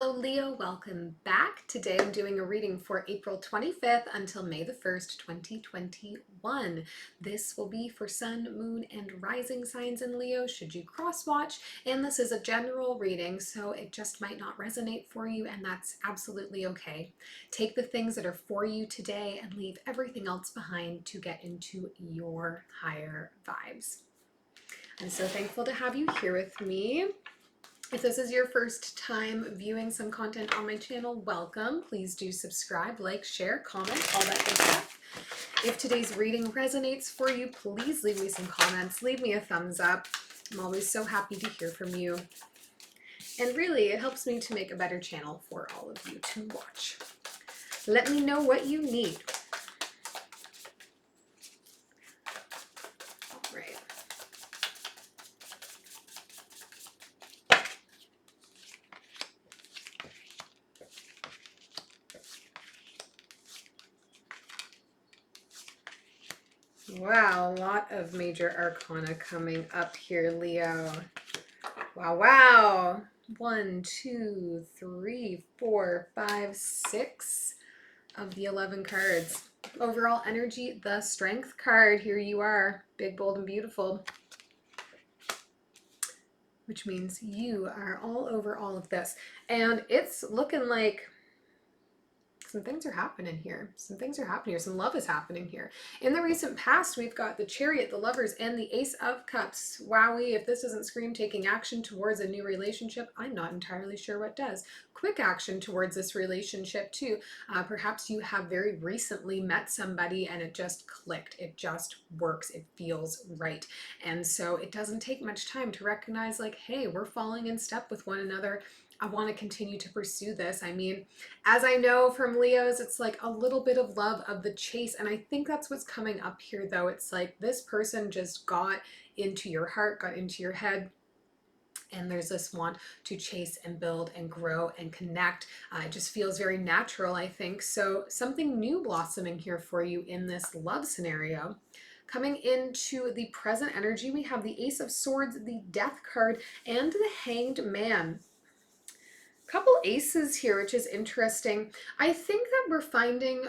Hello Leo, welcome back. Today I'm doing a reading for April 25th until May the 1st, 2021. This will be for Sun, Moon, and Rising signs in Leo should you cross watch. And this is a general reading, so it just might not resonate for you, and that's absolutely okay. Take the things that are for you today and leave everything else behind to get into your higher vibes. I'm so thankful to have you here with me. If this is your first time viewing some content on my channel, welcome. Please do subscribe, like, share, comment, all that good stuff. If today's reading resonates for you, please leave me some comments. Leave me a thumbs up. I'm always so happy to hear from you. And really, it helps me to make a better channel for all of you to watch. Let me know what you need. All right. Wow, a lot of major arcana coming up here, Leo. Wow, wow. 1, 2, 3, 4, 5, 6 of the 11 cards. Overall energy, the Strength card. Here you are, big, bold, and beautiful. Which means you are all over all of this. And it's looking like some things are happening here. Some things are happening here. Some love is happening here. In the recent past, we've got the Chariot, the Lovers, and the Ace of Cups. Wowie, if this doesn't scream taking action towards a new relationship, I'm not entirely sure what does. Quick action towards this relationship too. Perhaps you have very recently met somebody and it just clicked. It just works. It feels right. And so it doesn't take much time to recognize like, hey, we're falling in step with one another. I want to continue to pursue this. I mean, as I know from Leos, it's like a little bit of love of the chase. And I think that's what's coming up here, though. It's like this person just got into your heart, got into your head. And there's this want to chase and build and grow and connect. It just feels very natural, I think. So something new blossoming here for you in this love scenario. Coming into the present energy, we have the Ace of Swords, the Death card, and the Hanged Man. Couple aces here, which is interesting. I think that we're finding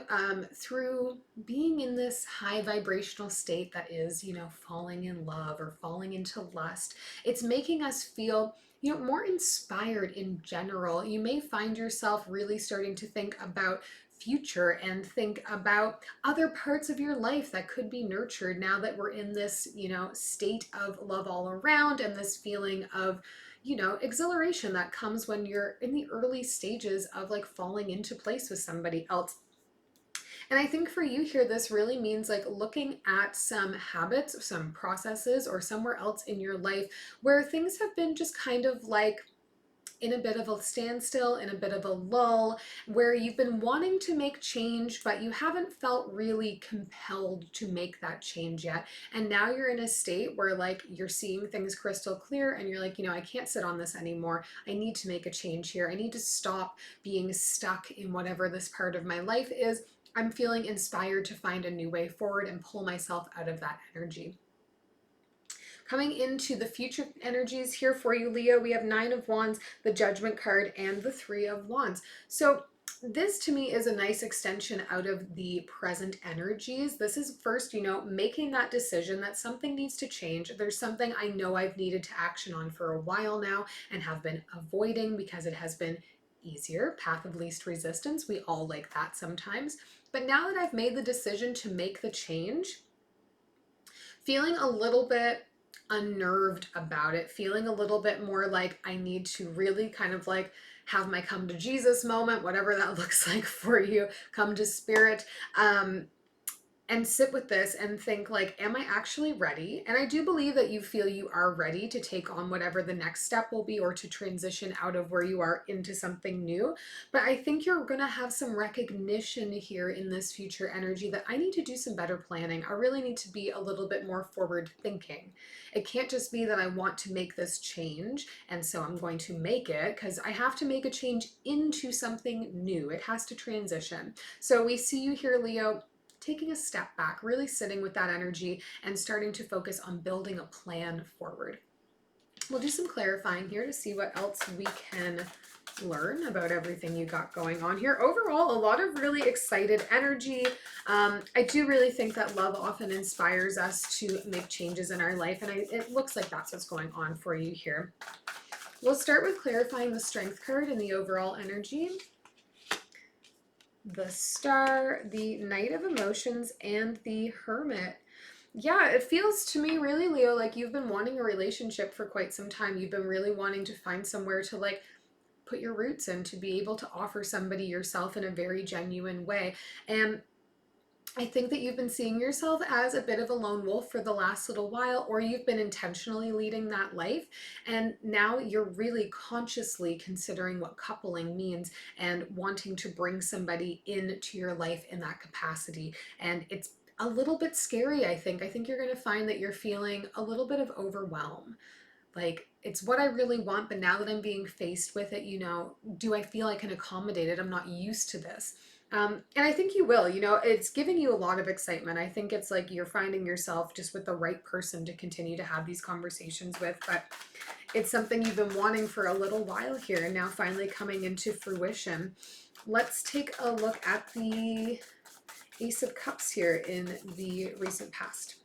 through being in this high vibrational state that is, falling in love or falling into lust, it's making us feel more inspired in general. You may find yourself really starting to think about future and think about other parts of your life that could be nurtured now that we're in this, state of love all around and this feeling of exhilaration that comes when you're in the early stages of like falling into place with somebody else. And I think for you here, this really means like looking at some habits, some processes, or somewhere else in your life where things have been just kind of like in a bit of a standstill, in a bit of a lull, where you've been wanting to make change, but you haven't felt really compelled to make that change yet. And now you're in a state where like you're seeing things crystal clear and you're like, I can't sit on this anymore. I need to make a change here. I need to stop being stuck in whatever this part of my life is. I'm feeling inspired to find a new way forward and pull myself out of that energy. Coming into the future energies here for you, Leo, we have 9 of Wands, the Judgment card, and the 3 of Wands. So this to me is a nice extension out of the present energies. This is first, making that decision that something needs to change. There's something I know I've needed to action on for a while now and have been avoiding because it has been easier, path of least resistance. We all like that sometimes. But now that I've made the decision to make the change, feeling a little bit unnerved about it, feeling a little bit more like I need to really kind of like have my come to Jesus moment, whatever that looks like for you, come to spirit, and sit with this and think like, am I actually ready? And I do believe that you feel you are ready to take on whatever the next step will be or to transition out of where you are into something new. But I think you're going to have some recognition here in this future energy that I need to do some better planning. I really need to be a little bit more forward thinking. It can't just be that I want to make this change and so I'm going to make it, because I have to make a change into something new. It has to transition. So we see you here, Leo, taking a step back, really sitting with that energy and starting to focus on building a plan forward. We'll do some clarifying here to see what else we can learn about everything you got going on here. Overall, a lot of really excited energy. I do really think that love often inspires us to make changes in our life, and it looks like that's what's going on for you here. We'll start with clarifying the Strength card and the overall energy. The Star, the Knight of Emotions, and the Hermit. Yeah, it feels to me really, Leo, like you've been wanting a relationship for quite some time. You've been really wanting to find somewhere to like put your roots in, to be able to offer somebody yourself in a very genuine way. And I think that you've been seeing yourself as a bit of a lone wolf for the last little while, or you've been intentionally leading that life. And now you're really consciously considering what coupling means and wanting to bring somebody into your life in that capacity. And it's a little bit scary, I think. I think you're going to find that you're feeling a little bit of overwhelm. Like, it's what I really want, but now that I'm being faced with it, do I feel I can accommodate it? I'm not used to this. And I think you will, it's giving you a lot of excitement. I think it's like you're finding yourself just with the right person to continue to have these conversations with, but it's something you've been wanting for a little while here and now finally coming into fruition. Let's take a look at the Ace of Cups here in the recent past.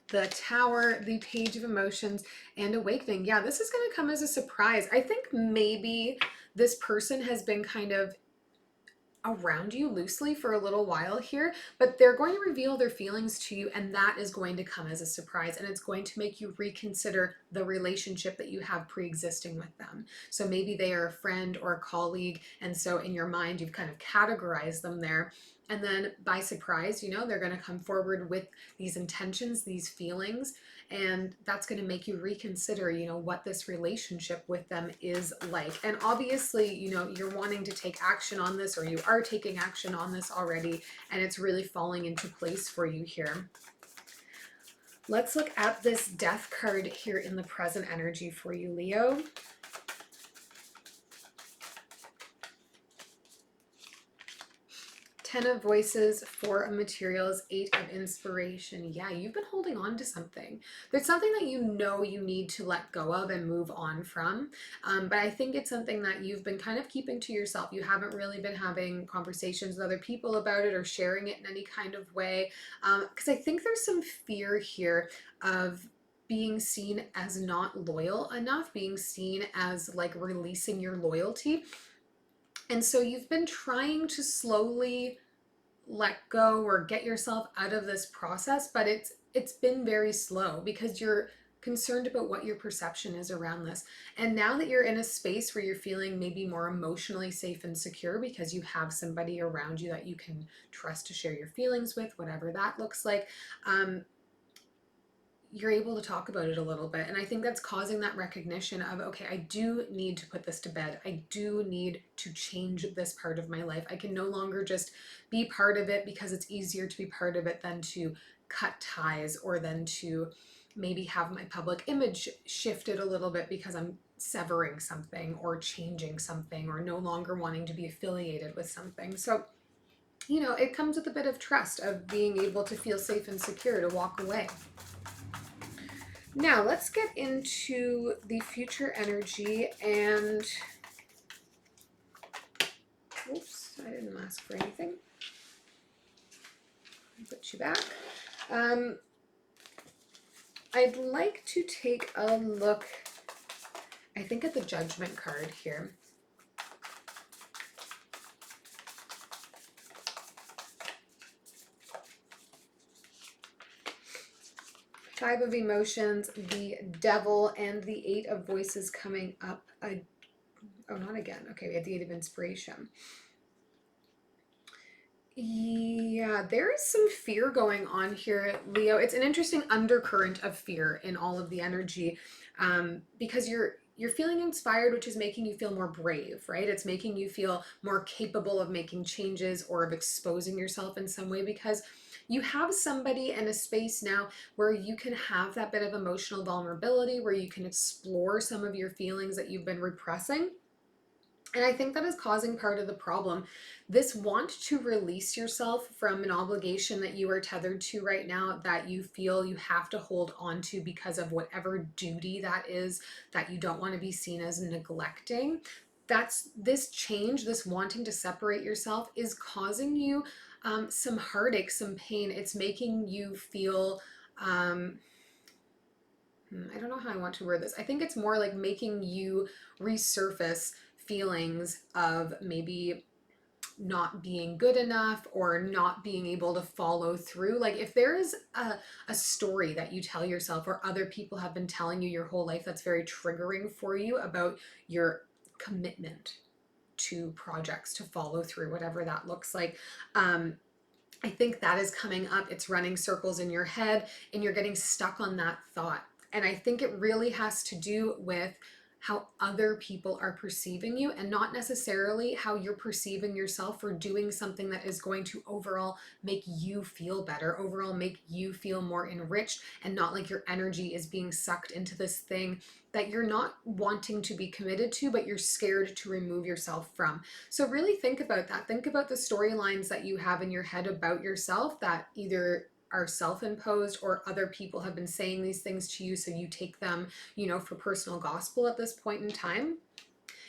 The Tower, the Page of Emotions, and Awakening. Yeah, this is going to come as a surprise. I think maybe this person has been kind of around you loosely for a little while here, but they're going to reveal their feelings to you, and that is going to come as a surprise, and it's going to make you reconsider the relationship that you have pre-existing with them. So maybe they are a friend or a colleague, and so in your mind you've kind of categorized them there. And then by surprise, they're going to come forward with these intentions, these feelings, and that's going to make you reconsider, what this relationship with them is like. And obviously, you're wanting to take action on this, or you are taking action on this already, and it's really falling into place for you here. Let's look at this Death card here in the present energy for you, Leo. Ten of Voices, Four of Materials, Eight of Inspiration. Yeah, you've been holding on to something. There's something that you need to let go of and move on from. But I think it's something that you've been kind of keeping to yourself. You haven't really been having conversations with other people about it or sharing it in any kind of way. Because I think there's some fear here of being seen as not loyal enough, being seen as like releasing your loyalty. And so you've been trying to slowly let go or get yourself out of this process, but it's been very slow because you're concerned about what your perception is around this. And now that you're in a space where you're feeling maybe more emotionally safe and secure because you have somebody around you that you can trust to share your feelings with, whatever that looks like, you're able to talk about it a little bit. And I think that's causing that recognition of, okay, I do need to put this to bed. I do need to change this part of my life. I can no longer just be part of it because it's easier to be part of it than to cut ties, or than to maybe have my public image shifted a little bit because I'm severing something or changing something or no longer wanting to be affiliated with something. So, it comes with a bit of trust of being able to feel safe and secure to walk away. Now, let's get into the future energy, and oops, I didn't ask for anything. Put you back. I'd like to take a look, I think, at the Judgment card here. Five of Emotions, the Devil, and the Eight of Voices coming up. Oh, not again. Okay, we had the Eight of Inspiration. Yeah, there is some fear going on here, Leo. It's an interesting undercurrent of fear in all of the energy, because you're feeling inspired, which is making you feel more brave, right? It's making you feel more capable of making changes or of exposing yourself in some way, because you have somebody in a space now where you can have that bit of emotional vulnerability, where you can explore some of your feelings that you've been repressing. And I think that is causing part of the problem. This want to release yourself from an obligation that you are tethered to right now, that you feel you have to hold on to because of whatever duty that is that you don't want to be seen as neglecting. That's this change, this wanting to separate yourself is causing you some heartache, some pain. It's making you feel I don't know how I want to word this. I think it's more like making you resurface feelings of maybe not being good enough or not being able to follow through. Like if there is a story that you tell yourself or other people have been telling you your whole life that's very triggering for you about your commitment to projects, to follow through, whatever that looks like. I think that is coming up. It's running circles in your head and you're getting stuck on that thought. And I think it really has to do with how other people are perceiving you and not necessarily how you're perceiving yourself for doing something that is going to overall make you feel better, overall make you feel more enriched, and not like your energy is being sucked into this thing that you're not wanting to be committed to, but you're scared to remove yourself from. So really think about that. Think about the storylines that you have in your head about yourself that either are self-imposed or other people have been saying these things to you, so you take them, for personal gospel at this point in time.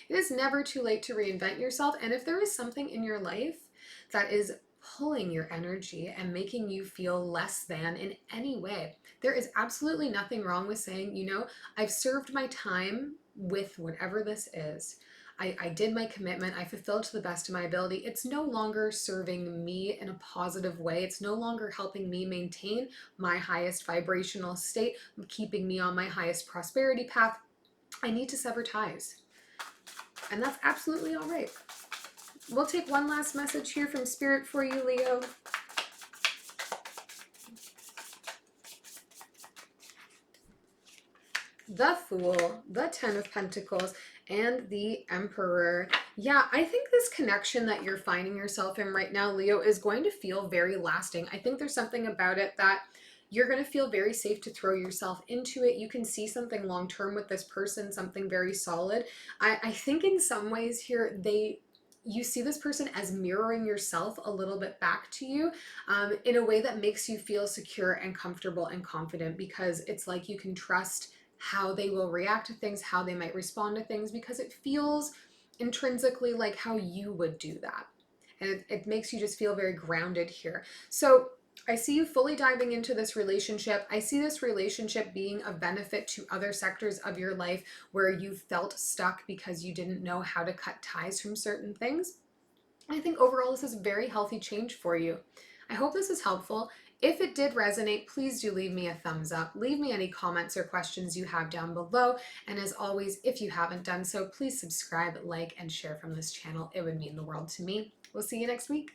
It is never too late to reinvent yourself. And if there is something in your life that is pulling your energy and making you feel less than in any way, there is absolutely nothing wrong with saying, I've served my time with whatever this is. I did my commitment. I fulfilled to the best of my ability. It's no longer serving me in a positive way. It's no longer helping me maintain my highest vibrational state, keeping me on my highest prosperity path. I need to sever ties. And that's absolutely all right. We'll take one last message here from Spirit for you, Leo. The Fool, the Ten of Pentacles, and the Emperor. Yeah, I think this connection that you're finding yourself in right now, Leo, is going to feel very lasting. I think there's something about it that you're going to feel very safe to throw yourself into it. You can see something long-term with this person, something very solid. I think in some ways here, you see this person as mirroring yourself a little bit back to you in a way that makes you feel secure and comfortable and confident, because it's like you can trust how they will react to things, how they might respond to things, because it feels intrinsically like how you would do that. And it makes you just feel very grounded here. So I see you fully diving into this relationship. I see this relationship being of benefit to other sectors of your life where you felt stuck because you didn't know how to cut ties from certain things. I think overall this is a very healthy change for you. I hope this is helpful. If it did resonate, please do leave me a thumbs up. Leave me any comments or questions you have down below. And as always, if you haven't done so, please subscribe, like, and share from this channel. It would mean the world to me. We'll see you next week.